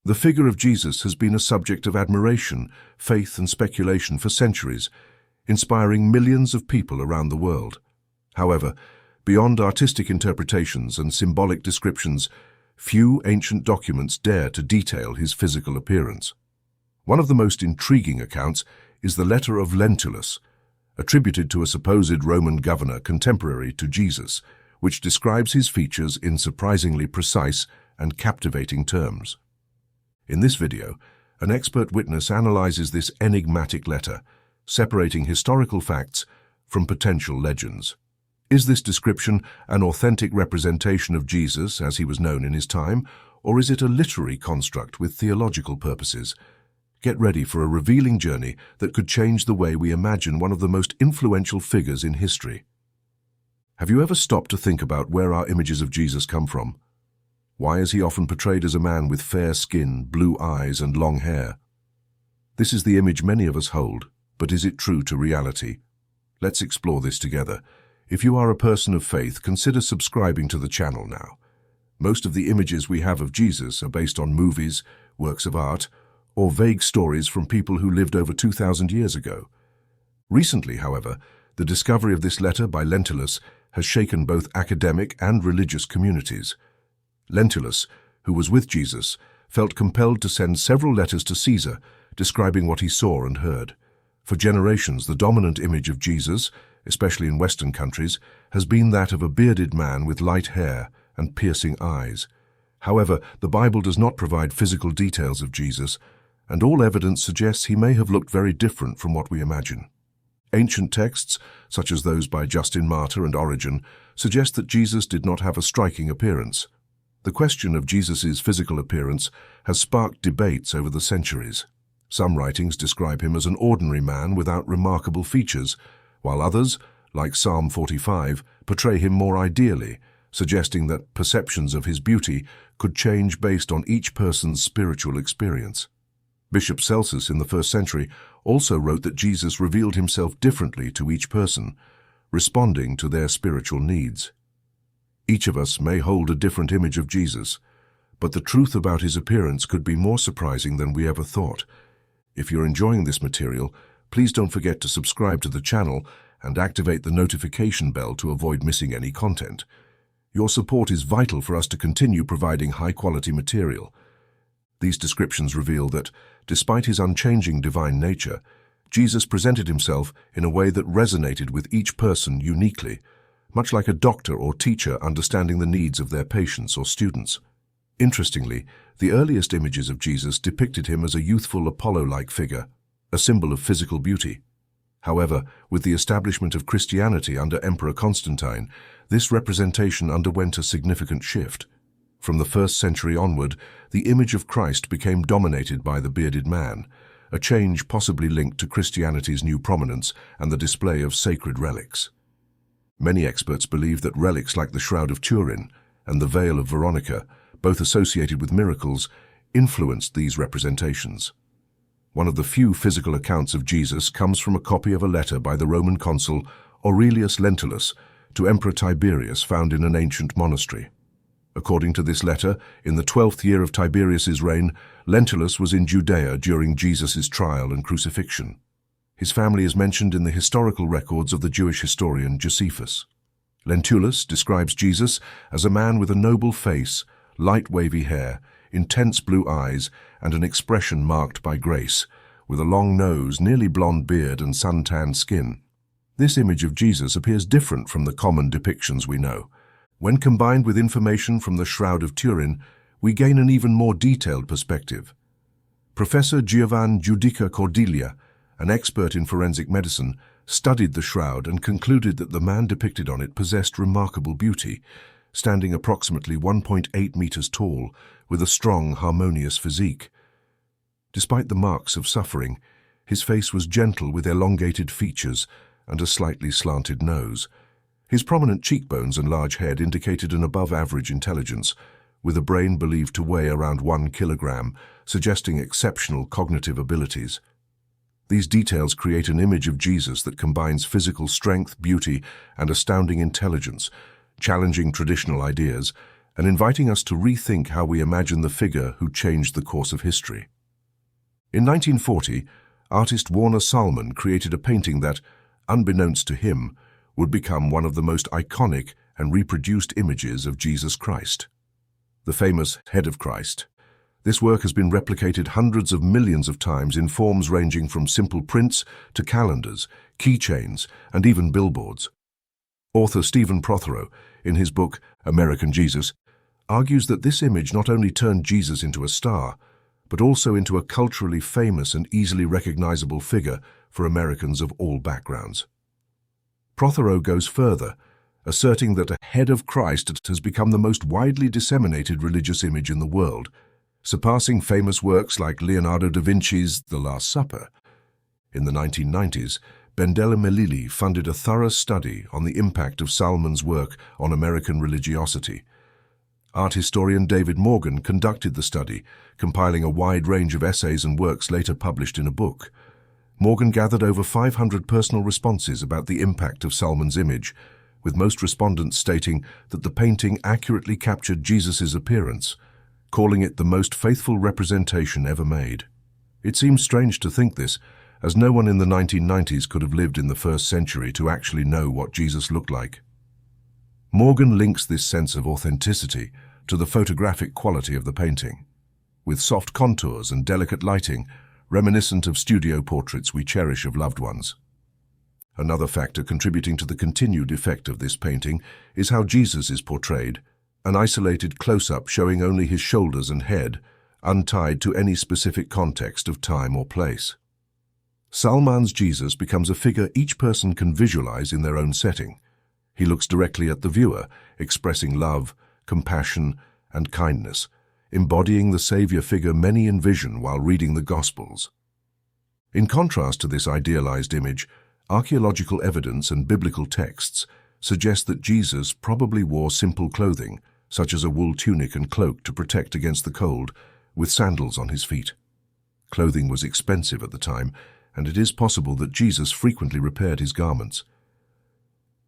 The figure of Jesus has been a subject of admiration, faith, and speculation for centuries, inspiring millions of people around the world. However, beyond artistic interpretations and symbolic descriptions, few ancient documents dare to detail his physical appearance. One of the most intriguing accounts is the Letter of Lentulus, attributed to a supposed Roman governor contemporary to Jesus, which describes his features in surprisingly precise and captivating terms. In this video, an expert witness analyzes this enigmatic letter, separating historical facts from potential legends. Is this description an authentic representation of Jesus as he was known in his time, or is it a literary construct with theological purposes? Get ready for a revealing journey that could change the way we imagine one of the most influential figures in history. Have you ever stopped to think about where our images of Jesus come from? Why is he often portrayed as a man with fair skin, blue eyes, and long hair? This is the image many of us hold, but is it true to reality? Let's explore this together. If you are a person of faith, consider subscribing to the channel now. Most of the images we have of Jesus are based on movies, works of art, or vague stories from people who lived over 2,000 years ago. Recently, however, the discovery of this letter by Lentulus has shaken both academic and religious communities. Lentulus, who was with Jesus, felt compelled to send several letters to Caesar describing what he saw and heard. For generations, the dominant image of Jesus, especially in Western countries, has been that of a bearded man with light hair and piercing eyes. However, the Bible does not provide physical details of Jesus, and all evidence suggests he may have looked very different from what we imagine. Ancient texts, such as those by Justin Martyr and Origen, suggest that Jesus did not have a striking appearance. The question of Jesus' physical appearance has sparked debates over the centuries. Some writings describe him as an ordinary man without remarkable features, while others, like Psalm 45, portray him more ideally, suggesting that perceptions of his beauty could change based on each person's spiritual experience. Bishop Celsus in the 1st century also wrote that Jesus revealed himself differently to each person, responding to their spiritual needs. Each of us may hold a different image of Jesus, but the truth about his appearance could be more surprising than we ever thought. If you're enjoying this material, please don't forget to subscribe to the channel and activate the notification bell to avoid missing any content. Your support is vital for us to continue providing high-quality material. These descriptions reveal that, despite his unchanging divine nature, Jesus presented himself in a way that resonated with each person uniquely, much like a doctor or teacher understanding the needs of their patients or students. Interestingly, the earliest images of Jesus depicted him as a youthful Apollo-like figure, a symbol of physical beauty. However, with the establishment of Christianity under Emperor Constantine, this representation underwent a significant shift. From the 1st century onward, the image of Christ became dominated by the bearded man, a change possibly linked to Christianity's new prominence and the display of sacred relics. Many experts believe that relics like the Shroud of Turin and the Veil of Veronica, both associated with miracles, influenced these representations. One of the few physical accounts of Jesus comes from a copy of a letter by the Roman consul Aurelius Lentulus to Emperor Tiberius found in an ancient monastery. According to this letter, in the 12th year of Tiberius's reign, Lentulus was in Judea during Jesus' trial and crucifixion. His family is mentioned in the historical records of the Jewish historian Josephus. Lentulus describes Jesus as a man with a noble face, light wavy hair, intense blue eyes, and an expression marked by grace, with a long nose, nearly blonde beard, and sun-tanned skin. This image of Jesus appears different from the common depictions we know. When combined with information from the Shroud of Turin, we gain an even more detailed perspective. Professor Giovan Giudica Cordiglia, an expert in forensic medicine, studied the shroud and concluded that the man depicted on it possessed remarkable beauty, standing approximately 1.8 meters tall, with a strong, harmonious physique. Despite the marks of suffering, his face was gentle with elongated features and a slightly slanted nose. His prominent cheekbones and large head indicated an above-average intelligence, with a brain believed to weigh around 1 kilogram, suggesting exceptional cognitive abilities. These details create an image of Jesus that combines physical strength, beauty, and astounding intelligence, challenging traditional ideas and inviting us to rethink how we imagine the figure who changed the course of history. In 1940, artist Warner Salmon created a painting that, unbeknownst to him, would become one of the most iconic and reproduced images of Jesus Christ. The famous Head of Christ. This work has been replicated hundreds of millions of times in forms ranging from simple prints to calendars, keychains, and even billboards. Author Stephen Prothero, in his book American Jesus, argues that this image not only turned Jesus into a star, but also into a culturally famous and easily recognizable figure for Americans of all backgrounds. Prothero goes further, asserting that a head of Christ has become the most widely disseminated religious image in the world, surpassing famous works like Leonardo da Vinci's The Last Supper. In the 1990s, Bendela Melili funded a thorough study on the impact of Salmon's work on American religiosity. Art historian David Morgan conducted the study, compiling a wide range of essays and works later published in a book. Morgan gathered over 500 personal responses about the impact of Salmon's image, with most respondents stating that the painting accurately captured Jesus' appearance, calling it the most faithful representation ever made. It seems strange to think this, as no one in the 1990s could have lived in the first century to actually know what Jesus looked like. Morgan links this sense of authenticity to the photographic quality of the painting, with soft contours and delicate lighting, reminiscent of studio portraits we cherish of loved ones. Another factor contributing to the continued effect of this painting is how Jesus is portrayed, an isolated close-up showing only his shoulders and head, untied to any specific context of time or place. Salman's Jesus becomes a figure each person can visualize in their own setting. He looks directly at the viewer, expressing love, compassion, and kindness, embodying the Savior figure many envision while reading the Gospels. In contrast to this idealized image, archaeological evidence and biblical texts suggest that Jesus probably wore simple clothing, such as a wool tunic and cloak to protect against the cold, with sandals on his feet. Clothing was expensive at the time, and it is possible that Jesus frequently repaired his garments.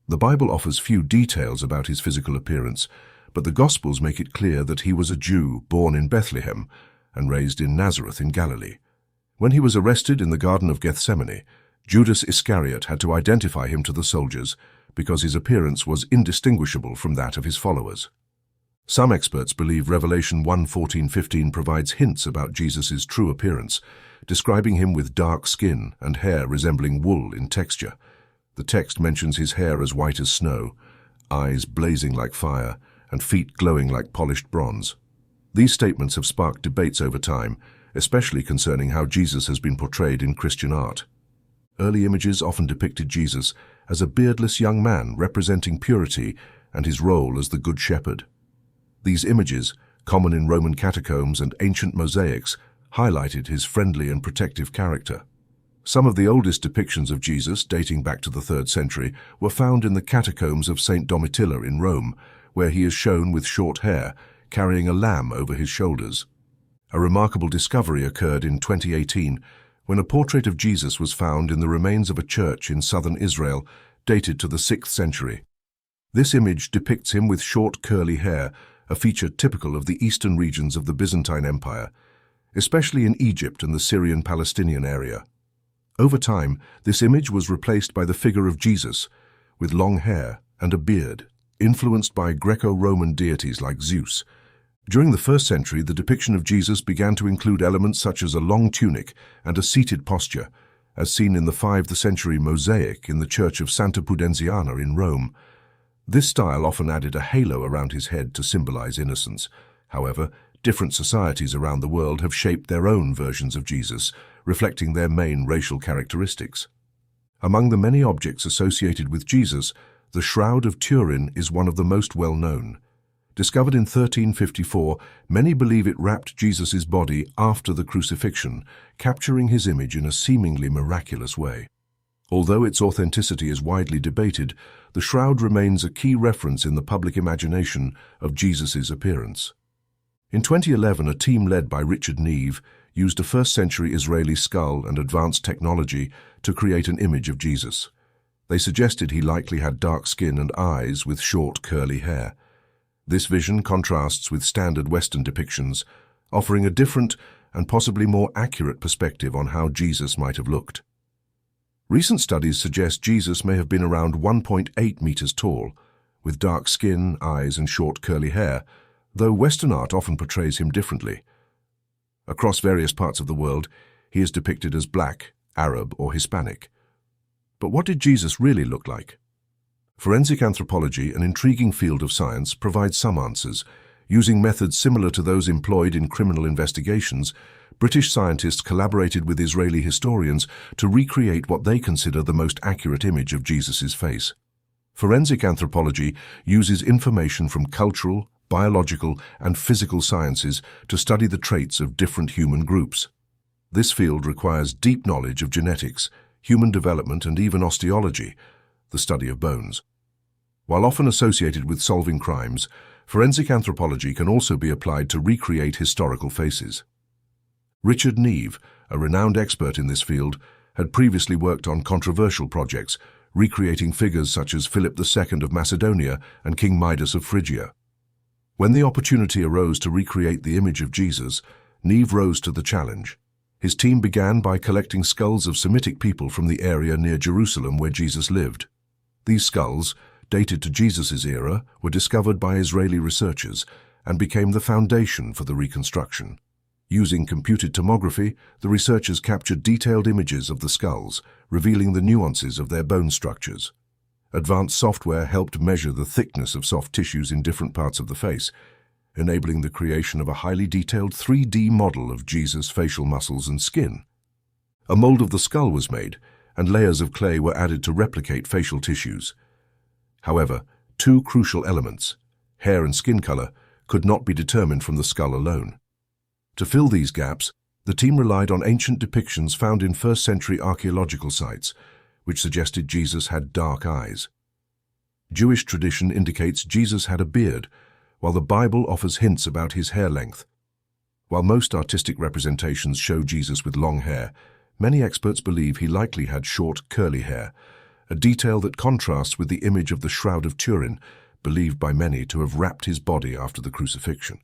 The Bible offers few details about his physical appearance, but the Gospels make it clear that he was a Jew born in Bethlehem and raised in Nazareth in Galilee. When he was arrested in the Garden of Gethsemane, Judas Iscariot had to identify him to the soldiers because his appearance was indistinguishable from that of his followers. Some experts believe Revelation 1:14-15 provides hints about Jesus' true appearance, describing him with dark skin and hair resembling wool in texture. The text mentions his hair as white as snow, eyes blazing like fire, and feet glowing like polished bronze. These statements have sparked debates over time, especially concerning how Jesus has been portrayed in Christian art. Early images often depicted Jesus as a beardless young man representing purity and his role as the Good Shepherd. These images, common in Roman catacombs and ancient mosaics, highlighted his friendly and protective character. Some of the oldest depictions of Jesus, dating back to the 3rd century, were found in the catacombs of St. Domitilla in Rome, where he is shown with short hair, carrying a lamb over his shoulders. A remarkable discovery occurred in 2018 when a portrait of Jesus was found in the remains of a church in southern Israel, dated to the 6th century. This image depicts him with short curly hair, a feature typical of the eastern regions of the Byzantine Empire, especially in Egypt and the Syrian-Palestinian area. Over time, this image was replaced by the figure of Jesus, with long hair and a beard, influenced by Greco-Roman deities like Zeus. During the 1st century, the depiction of Jesus began to include elements such as a long tunic and a seated posture, as seen in the 5th century mosaic in the Church of Santa Pudenziana in Rome. This style often added a halo around his head to symbolize innocence. However, different societies around the world have shaped their own versions of Jesus, reflecting their main racial characteristics. Among the many objects associated with Jesus, the Shroud of Turin is one of the most well-known. Discovered in 1354, many believe it wrapped Jesus' body after the crucifixion, capturing his image in a seemingly miraculous way. Although its authenticity is widely debated, the shroud remains a key reference in the public imagination of Jesus' appearance. In 2011, a team led by Richard Neve used a 1st century Israeli skull and advanced technology to create an image of Jesus. They suggested he likely had dark skin and eyes with short curly hair. This vision contrasts with standard Western depictions, offering a different and possibly more accurate perspective on how Jesus might have looked. Recent studies suggest Jesus may have been around 1.8 meters tall, with dark skin, eyes, and short curly hair, though Western art often portrays him differently. Across various parts of the world, he is depicted as black, Arab, or Hispanic. But what did Jesus really look like? Forensic anthropology, an intriguing field of science, provides some answers. Using methods similar to those employed in criminal investigations, British scientists collaborated with Israeli historians to recreate what they consider the most accurate image of Jesus' face. Forensic anthropology uses information from cultural, biological, and physical sciences to study the traits of different human groups. This field requires deep knowledge of genetics, human development, and even osteology, the study of bones. While often associated with solving crimes, forensic anthropology can also be applied to recreate historical faces. Richard Neve, a renowned expert in this field, had previously worked on controversial projects, recreating figures such as Philip II of Macedonia and King Midas of Phrygia. When the opportunity arose to recreate the image of Jesus, Neve rose to the challenge. His team began by collecting skulls of Semitic people from the area near Jerusalem where Jesus lived. These skulls, dated to Jesus' era, were discovered by Israeli researchers and became the foundation for the reconstruction. Using computed tomography, the researchers captured detailed images of the skulls, revealing the nuances of their bone structures. Advanced software helped measure the thickness of soft tissues in different parts of the face, enabling the creation of a highly detailed 3D model of Jesus' facial muscles and skin. A mold of the skull was made, and layers of clay were added to replicate facial tissues. However, two crucial elements, hair and skin color, could not be determined from the skull alone. To fill these gaps, the team relied on ancient depictions found in first-century archaeological sites, which suggested Jesus had dark eyes. Jewish tradition indicates Jesus had a beard, while the Bible offers hints about his hair length. While most artistic representations show Jesus with long hair, many experts believe he likely had short, curly hair, a detail that contrasts with the image of the Shroud of Turin, believed by many to have wrapped his body after the crucifixion.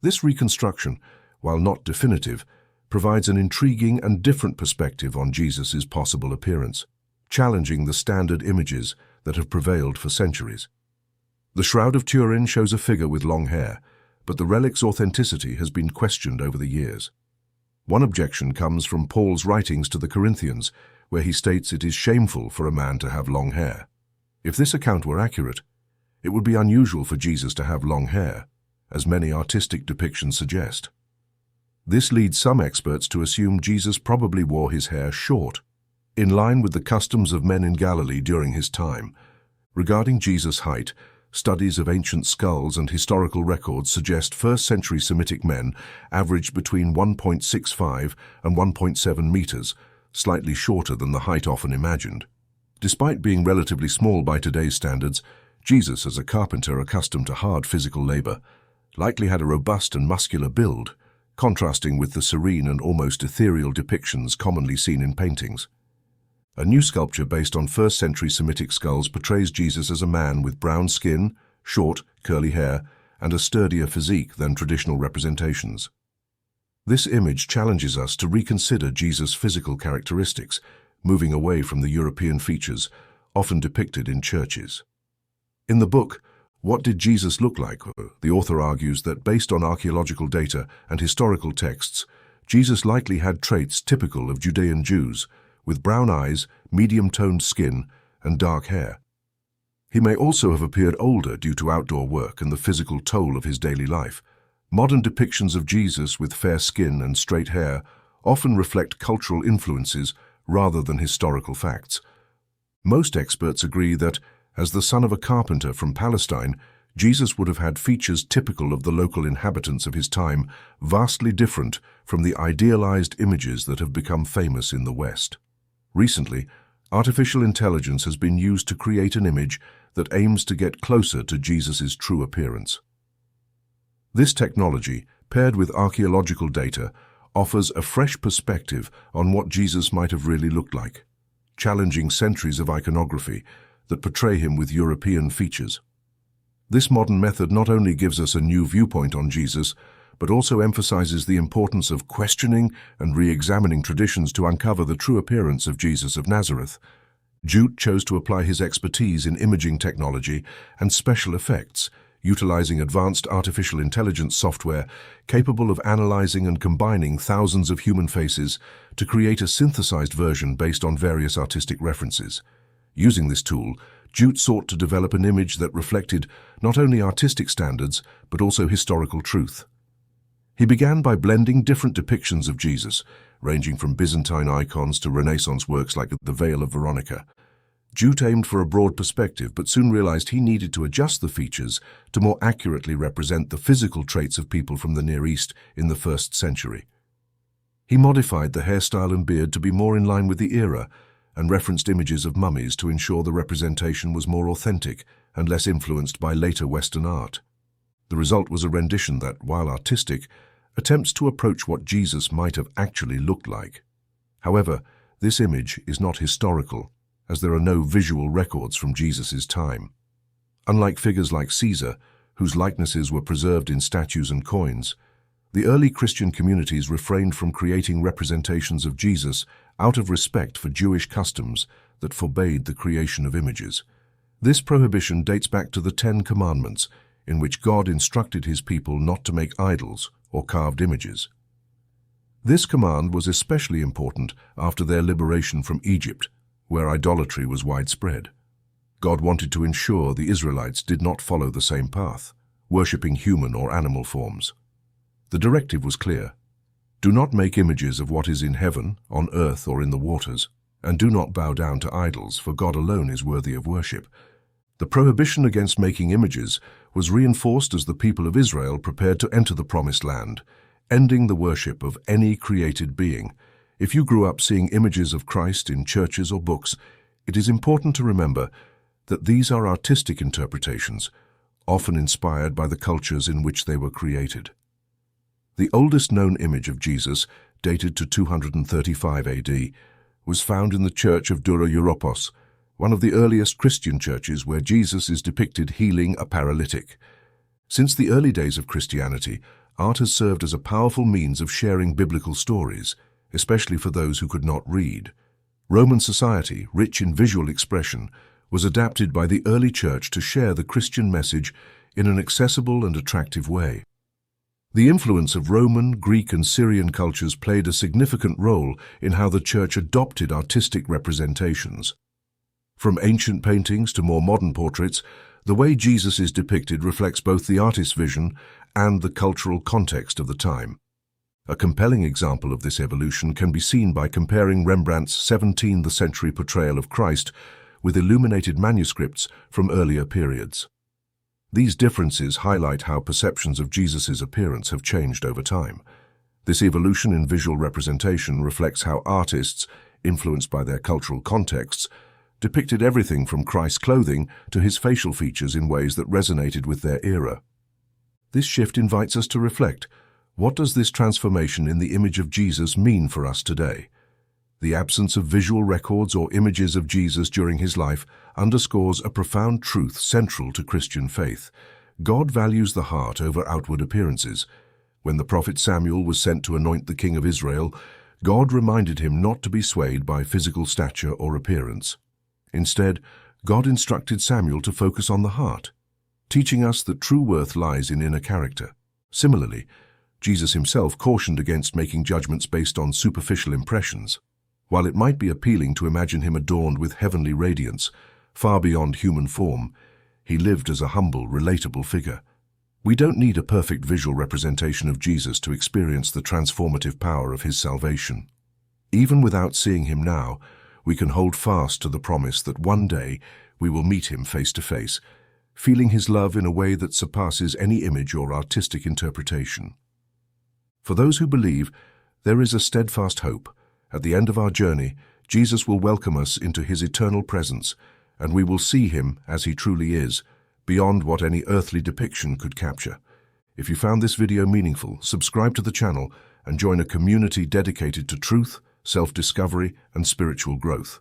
This reconstruction, while not definitive, provides an intriguing and different perspective on Jesus' possible appearance, challenging the standard images that have prevailed for centuries. The Shroud of Turin shows a figure with long hair, but the relic's authenticity has been questioned over the years. One objection comes from Paul's writings to the Corinthians, where he states it is shameful for a man to have long hair. If this account were accurate, it would be unusual for Jesus to have long hair, as many artistic depictions suggest. This leads some experts to assume Jesus probably wore his hair short, in line with the customs of men in Galilee during his time. Regarding Jesus' height, studies of ancient skulls and historical records suggest first-century Semitic men averaged between 1.65 and 1.7 meters, slightly shorter than the height often imagined. Despite being relatively small by today's standards, Jesus, as a carpenter accustomed to hard physical labor, likely had a robust and muscular build, contrasting with the serene and almost ethereal depictions commonly seen in paintings. A new sculpture based on first-century Semitic skulls portrays Jesus as a man with brown skin, short, curly hair, and a sturdier physique than traditional representations. This image challenges us to reconsider Jesus' physical characteristics, moving away from the European features often depicted in churches. In the book, What Did Jesus Look Like? The author argues that based on archaeological data and historical texts, Jesus likely had traits typical of Judean Jews, with brown eyes, medium-toned skin, and dark hair. He may also have appeared older due to outdoor work and the physical toll of his daily life. Modern depictions of Jesus with fair skin and straight hair often reflect cultural influences rather than historical facts. Most experts agree that, as the son of a carpenter from Palestine, Jesus would have had features typical of the local inhabitants of his time, vastly different from the idealized images that have become famous in the West. Recently, artificial intelligence has been used to create an image that aims to get closer to Jesus' true appearance. This technology, paired with archaeological data, offers a fresh perspective on what Jesus might have really looked like, challenging centuries of iconography that portray him with European features. This modern method not only gives us a new viewpoint on Jesus, but also emphasizes the importance of questioning and re-examining traditions to uncover the true appearance of Jesus of Nazareth. Jute chose to apply his expertise in imaging technology and special effects, utilizing advanced artificial intelligence software capable of analyzing and combining thousands of human faces to create a synthesized version based on various artistic references. Using this tool, Jute sought to develop an image that reflected not only artistic standards, but also historical truth. He began by blending different depictions of Jesus, ranging from Byzantine icons to Renaissance works like the Veil of Veronica. Jute aimed for a broad perspective, but soon realized he needed to adjust the features to more accurately represent the physical traits of people from the Near East in the 1st century. He modified the hairstyle and beard to be more in line with the era, and referenced images of mummies to ensure the representation was more authentic and less influenced by later Western art. The result was a rendition that, while artistic, attempts to approach what Jesus might have actually looked like. However, this image is not historical, as there are no visual records from Jesus' time. Unlike figures like Caesar, whose likenesses were preserved in statues and coins, the early Christian communities refrained from creating representations of Jesus out of respect for Jewish customs that forbade the creation of images. This prohibition dates back to the 10 Commandments, in which God instructed his people not to make idols or carved images. This command was especially important after their liberation from Egypt, where idolatry was widespread. God wanted to ensure the Israelites did not follow the same path, worshipping human or animal forms. The directive was clear. Do not make images of what is in heaven, on earth, or in the waters, and do not bow down to idols, for God alone is worthy of worship. The prohibition against making images was reinforced as the people of Israel prepared to enter the Promised Land, ending the worship of any created being. If you grew up seeing images of Christ in churches or books, it is important to remember that these are artistic interpretations, often inspired by the cultures in which they were created. The oldest known image of Jesus, dated to 235 AD, was found in the church of Dura Europos, one of the earliest Christian churches where Jesus is depicted healing a paralytic. Since the early days of Christianity, art has served as a powerful means of sharing biblical stories, especially for those who could not read. Roman society, rich in visual expression, was adapted by the early church to share the Christian message in an accessible and attractive way. The influence of Roman, Greek, and Syrian cultures played a significant role in how the church adopted artistic representations. From ancient paintings to more modern portraits, the way Jesus is depicted reflects both the artist's vision and the cultural context of the time. A compelling example of this evolution can be seen by comparing Rembrandt's 17th century portrayal of Christ with illuminated manuscripts from earlier periods. These differences highlight how perceptions of Jesus' appearance have changed over time. This evolution in visual representation reflects how artists, influenced by their cultural contexts, depicted everything from Christ's clothing to his facial features in ways that resonated with their era. This shift invites us to reflect, what does this transformation in the image of Jesus mean for us today? The absence of visual records or images of Jesus during his life underscores a profound truth central to Christian faith. God values the heart over outward appearances. When the prophet Samuel was sent to anoint the king of Israel, God reminded him not to be swayed by physical stature or appearance. Instead, God instructed Samuel to focus on the heart, teaching us that true worth lies in inner character. Similarly, Jesus himself cautioned against making judgments based on superficial impressions. While it might be appealing to imagine him adorned with heavenly radiance, far beyond human form, he lived as a humble, relatable figure. We don't need a perfect visual representation of Jesus to experience the transformative power of his salvation. Even without seeing him now, we can hold fast to the promise that one day we will meet him face to face, feeling his love in a way that surpasses any image or artistic interpretation. For those who believe, there is a steadfast hope. At the end of our journey, Jesus will welcome us into his eternal presence, and we will see him as he truly is, beyond what any earthly depiction could capture. If you found this video meaningful, subscribe to the channel and join a community dedicated to truth, self-discovery, and spiritual growth.